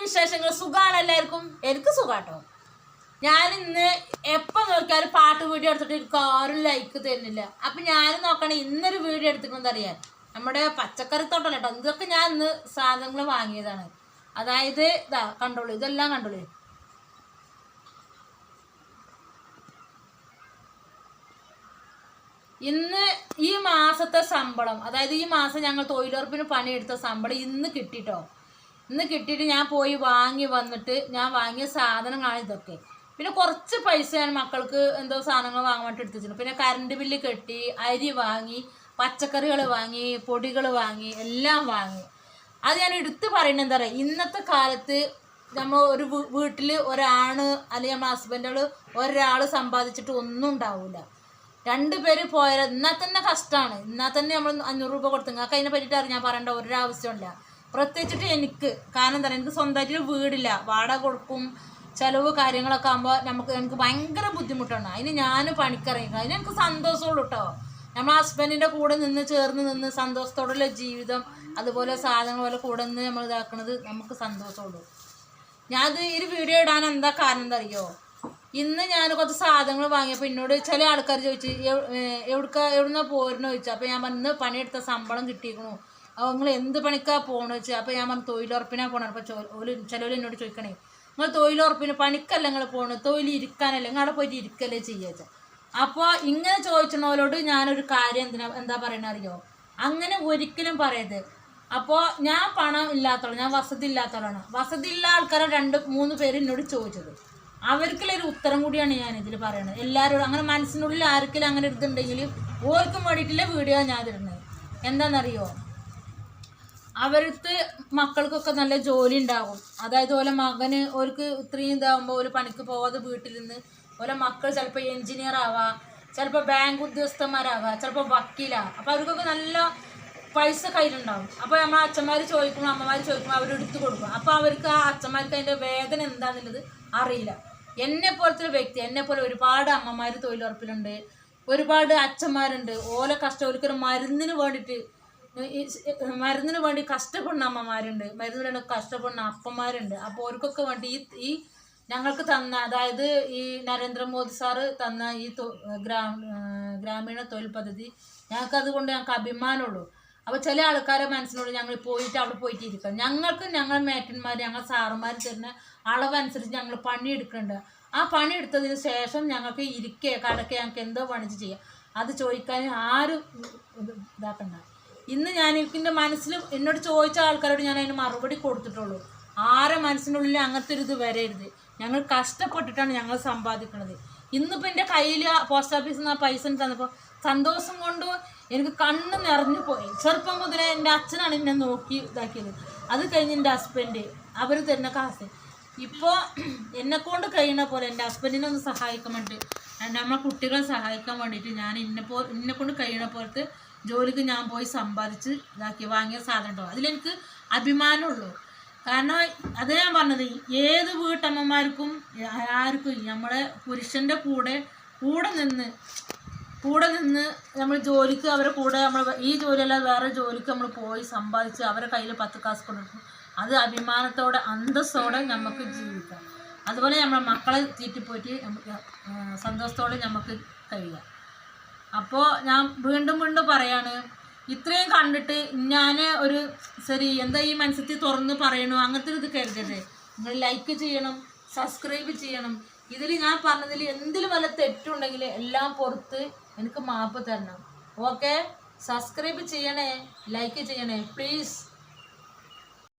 വിശേഷങ്ങൾ സുഖാണ് എല്ലാവർക്കും. എനിക്ക് സുഖാട്ടോ. ഞാൻ ഇന്ന് എപ്പോൾ നോക്കിയാലും പാട്ട് വീഡിയോ എടുത്തിട്ട് എനിക്ക് ആരും ലൈക്ക് തരുന്നില്ല. അപ്പം ഞാൻ നോക്കണേ ഇന്നൊരു വീഡിയോ എടുത്തിട്ടുണ്ടെന്ന് അറിയാൻ നമ്മുടെ പച്ചക്കറി തോട്ടം കേട്ടോ. ഇതൊക്കെ ഞാൻ ഇന്ന് സാധനങ്ങൾ വാങ്ങിയതാണ്. അതായത് ഇതാ കണ്ടോളൂ, ഇതെല്ലാം കണ്ടോളൂ. ഇന്ന് ഈ മാസത്തെ ശമ്പളം, അതായത് ഈ മാസം ഞങ്ങൾ തൊഴിലുറപ്പിന് പണിയെടുത്ത ശമ്പളം ഇന്ന് കിട്ടിട്ടോ. ഇന്ന് കിട്ടിയിട്ട് ഞാൻ പോയി വാങ്ങി വന്നിട്ട് ഞാൻ വാങ്ങിയ സാധനങ്ങളാണ് ഇതൊക്കെ. പിന്നെ കുറച്ച് പൈസ ഞാൻ മക്കൾക്ക് എന്തോ സാധനങ്ങൾ വാങ്ങാൻ വേണ്ടി എടുത്തു വെച്ചിട്ടുണ്ട്. പിന്നെ കറണ്ട് ബില്ല് കെട്ടി, അരി വാങ്ങി, പച്ചക്കറികൾ വാങ്ങി, പൊടികൾ വാങ്ങി, എല്ലാം വാങ്ങി. അത് ഞാൻ എടുത്ത് പറയുന്നത് എന്താ പറയുക, ഇന്നത്തെ കാലത്ത് നമ്മൾ ഒരു വീട്ടിൽ ഒരാണ് അല്ലെങ്കിൽ നമ്മുടെ ഹസ്ബൻഡുകൾ ഒരാൾ സമ്പാദിച്ചിട്ട് ഒന്നും ഉണ്ടാവില്ല. 2 പേര് പോയാൽ എന്നാൽ തന്നെ കഷ്ടമാണ്. എന്നാൽ തന്നെ നമ്മൾ 500 രൂപ കൊടുത്തു. നിങ്ങൾക്ക് അതിനെ പറ്റിയിട്ട് ഞാൻ പറയേണ്ട ഒരാവശ്യമില്ല. പ്രത്യേകിച്ചിട്ട് എനിക്ക്. കാരണം എന്താ, എനിക്ക് സ്വന്തമായിട്ട് വീടില്ല, വാടക കൊടുക്കും, ചിലവ് കാര്യങ്ങളൊക്കെ ആകുമ്പോൾ എനിക്ക് ഭയങ്കര ബുദ്ധിമുട്ടാണ്. അതിന് ഞാൻ പണിക്കിറങ്ങിക്കുക. അതിന് എനിക്ക് സന്തോഷമുള്ളൂ കേട്ടോ. നമ്മൾ ഹസ്ബൻഡിൻ്റെ കൂടെ ചേർന്ന് നിന്ന് സന്തോഷത്തോടുള്ള ജീവിതം, അതുപോലെ സാധനങ്ങൾ പോലെ കൂടെ നിന്ന് നമ്മൾ ഇതാക്കുന്നത് നമുക്ക് സന്തോഷമുള്ളൂ. ഞാനത് ഒരു വീഡിയോ ഇടാൻ എന്താ കാരണം എന്താ അറിയോ, ഇന്ന് ഞാൻ കുറച്ച് സാധനങ്ങൾ വാങ്ങിയപ്പോൾ എന്നോട് ചില ആൾക്കാർ ചോദിച്ചു എവിടുന്നാ പോരുന്നു ചോദിച്ചു. അപ്പോൾ ഞാൻ പറഞ്ഞു പണിയെടുത്ത ശമ്പളം കിട്ടിയിരിക്കണു, അപ്പോൾ നിങ്ങൾ എന്ത് പണിക്കാ പോകണമെന്ന് വെച്ചാൽ. അപ്പോൾ ഞാൻ പറഞ്ഞു തൊഴിലുറപ്പിനാണ് പോകണം. അപ്പോൾ ചിലവർ എന്നോട് ചോദിക്കണേ, നിങ്ങൾ തൊഴിലുറപ്പിന് പണിക്കല്ല നിങ്ങൾ പോകണം, തൊഴിൽ ഇരിക്കാനല്ലേ, നിങ്ങൾ അവിടെ പോയിട്ട് ഇരിക്കല്ലേ ചെയ്യുക. അപ്പോൾ ഇങ്ങനെ ചോദിച്ചവരോട് ഞാനൊരു കാര്യം എന്താ പറയണ അറിയോ, അങ്ങനെ ഒരിക്കലും പറയരുത്. അപ്പോൾ ഞാൻ പണം ഇല്ലാത്തവളാണ്, ഞാൻ വസതി ഇല്ലാത്തവളാണ്. വസതി ഇല്ല ആൾക്കാരെ 2-3 പേര് എന്നോട് ചോദിച്ചത്. അവർക്കുള്ളൊരു ഉത്തരം കൂടിയാണ് ഞാൻ ഇതിൽ പറയണത്. എല്ലാവരോടും അങ്ങനെ മനസ്സിനുള്ളിൽ ആർക്കെങ്കിലും അങ്ങനെ ഇതുണ്ടെങ്കിൽ ഓർക്കും വേണ്ടിയിട്ടുള്ള വീഡിയോ ഞാൻ ഇടുന്നത്. എന്താണെന്നറിയോ, അവർക്ക് മക്കൾക്കൊക്കെ നല്ല ജോലി ഉണ്ടാകും. അതായത് ഓലെ മകന് ഓർക്ക് ഇത്രയും ഇതാകുമ്പോൾ ഒരു പണിക്ക് പോവാതെ വീട്ടിൽ നിന്ന് ഓലെ മക്കൾ ചിലപ്പോൾ എൻജിനീയർ ആവാം, ചിലപ്പോൾ ബാങ്ക് ഉദ്യോഗസ്ഥന്മാരാവാം, ചിലപ്പോൾ വക്കീലാവാം. അപ്പോൾ അവർക്കൊക്കെ നല്ല പൈസ കയ്യിലുണ്ടാവും. അപ്പോൾ നമ്മൾ അച്ഛന്മാർ ചോദിക്കുമ്പോൾ അമ്മമാർ ചോദിക്കുമ്പോൾ അവരെടുത്ത് കൊടുക്കും. അപ്പോൾ അവർക്ക് ആ അച്ഛന്മാർക്ക് അതിൻ്റെ വേദന എന്താണെന്നുള്ളത് അറിയില്ല. എന്നെപ്പോലത്തെ ഒരു വ്യക്തി, എന്നെപ്പോലെ ഒരുപാട് അമ്മമാർ തൊഴിലുറപ്പിലുണ്ട്, ഒരുപാട് അച്ഛന്മാരുണ്ട്. ഓലെ കഷ്ടം മരുന്നിന് വേണ്ടി കഷ്ടപ്പെടുന്ന അമ്മമാരുണ്ട്, മരുന്നിന് വേണ്ടി കഷ്ടപ്പെടുന്ന അപ്പന്മാരുണ്ട്. അപ്പോൾ അവർക്കൊക്കെ വേണ്ടി ഈ ഞങ്ങൾക്ക് തന്ന, അതായത് ഈ നരേന്ദ്രമോദി സാറ് തന്ന ഈ ഗ്രാമീണ തൊഴിൽ പദ്ധതി ഞങ്ങൾക്ക് അഭിമാനമുള്ളൂ. അപ്പോൾ ചില ആൾക്കാരെ മനസ്സിനോട് ഞങ്ങൾ പോയിട്ട് അവിടെ പോയിട്ട് ഇരിക്കാം. ഞങ്ങൾ മേറ്റന്മാർ, ഞങ്ങൾ സാറുമാർ തരുന്ന അളവനുസരിച്ച് ഞങ്ങൾ പണിയെടുക്കുന്നുണ്ട്. ആ പണിയെടുത്തതിന് ശേഷം ഞങ്ങൾക്ക് കടക്കെ ഞങ്ങൾക്ക് എന്തോ പണിച്ച് ചെയ്യാം. അത് ചോദിക്കാൻ ആരും ഇതാക്കണ്ട. ഇന്ന് ഞാൻ എൻ്റെ മനസ്സിൽ എന്നോട് ചോദിച്ച ആൾക്കാരോട് ഞാൻ അതിന് മറുപടി കൊടുത്തിട്ടുള്ളൂ. ആരെ മനസ്സിനുള്ളിൽ അങ്ങനത്തെ ഒരു ഇത് വരരുത്. ഞങ്ങൾ കഷ്ടപ്പെട്ടിട്ടാണ് ഞങ്ങൾ സമ്പാദിക്കുന്നത്. ഇന്നിപ്പോൾ എൻ്റെ കയ്യിൽ പോസ്റ്റ് ഓഫീസിൽ നിന്ന് ആ പൈസ തന്നപ്പോൾ സന്തോഷം കൊണ്ട് എനിക്ക് കണ്ണ് നിറഞ്ഞു പോയി. ചെറുപ്പം മുതലേ എൻ്റെ അച്ഛനാണ് എന്നെ നോക്കി ഇതാക്കിയത്. അത് കഴിഞ്ഞ് എൻ്റെ ഹസ്ബൻഡ് അവർ തരുന്ന കാശ്. ഇപ്പോൾ എന്നെക്കൊണ്ട് കഴിയുന്ന പോലെ എൻ്റെ ഹസ്ബൻഡിനെ ഒന്ന് സഹായിക്കാൻ വേണ്ടിയിട്ട്, നമ്മളെ കുട്ടികളെ സഹായിക്കാൻ വേണ്ടിയിട്ട് ഞാൻ എന്നെക്കൊണ്ട് കഴിയുന്ന പോലത്തെ ജോലിക്ക് ഞാൻ പോയി സമ്പാദിച്ച് ഇതാക്കി വാങ്ങിയ സാധനം ഉണ്ടോ, അതിലെനിക്ക് അഭിമാനമുള്ളൂ. കാരണം അത് ഞാൻ പറഞ്ഞത്, ഏത് വീട്ടമ്മമാർക്കും ആർക്കും നമ്മളെ പുരുഷൻ്റെ കൂടെ നിന്ന് നമ്മൾ ജോലിക്ക് അവരെ കൂടെ നമ്മൾ ഈ ജോലിയല്ലാതെ വേറെ ജോലിക്ക് നമ്മൾ പോയി സമ്പാദിച്ച് അവരെ കയ്യിൽ 10 കാശ് കൊടുക്കും. അത് അഭിമാനത്തോടെ അന്തസ്സോടെ നമുക്ക് ജീവിക്കാം. അതുപോലെ നമ്മളെ മക്കളെ തീറ്റിപ്പോയിട്ട് നമുക്ക് സന്തോഷത്തോടെ നമുക്ക് കഴിയാം. അപ്പോൾ ഞാൻ വീണ്ടും പറയാണ്, ഇത്രയും കണ്ടിട്ട് ഞാൻ ഒരു ശരി എന്താ ഈ മനസ്സിൽ തുറന്ന് പറയണു അങ്ങനത്തെ ഇത് കരുതരുത്. നിങ്ങൾ ലൈക്ക് ചെയ്യണം, സബ്സ്ക്രൈബ് ചെയ്യണം. ഇതിൽ ഞാൻ പറഞ്ഞതിൽ എന്തിലും വല്ല തെറ്റുണ്ടെങ്കിൽ എല്ലാം പുറത്ത് എനിക്ക് മാപ്പ് തരണം. ഓക്കെ, സബ്സ്ക്രൈബ് ചെയ്യണേ, ലൈക്ക് ചെയ്യണേ പ്ലീസ്.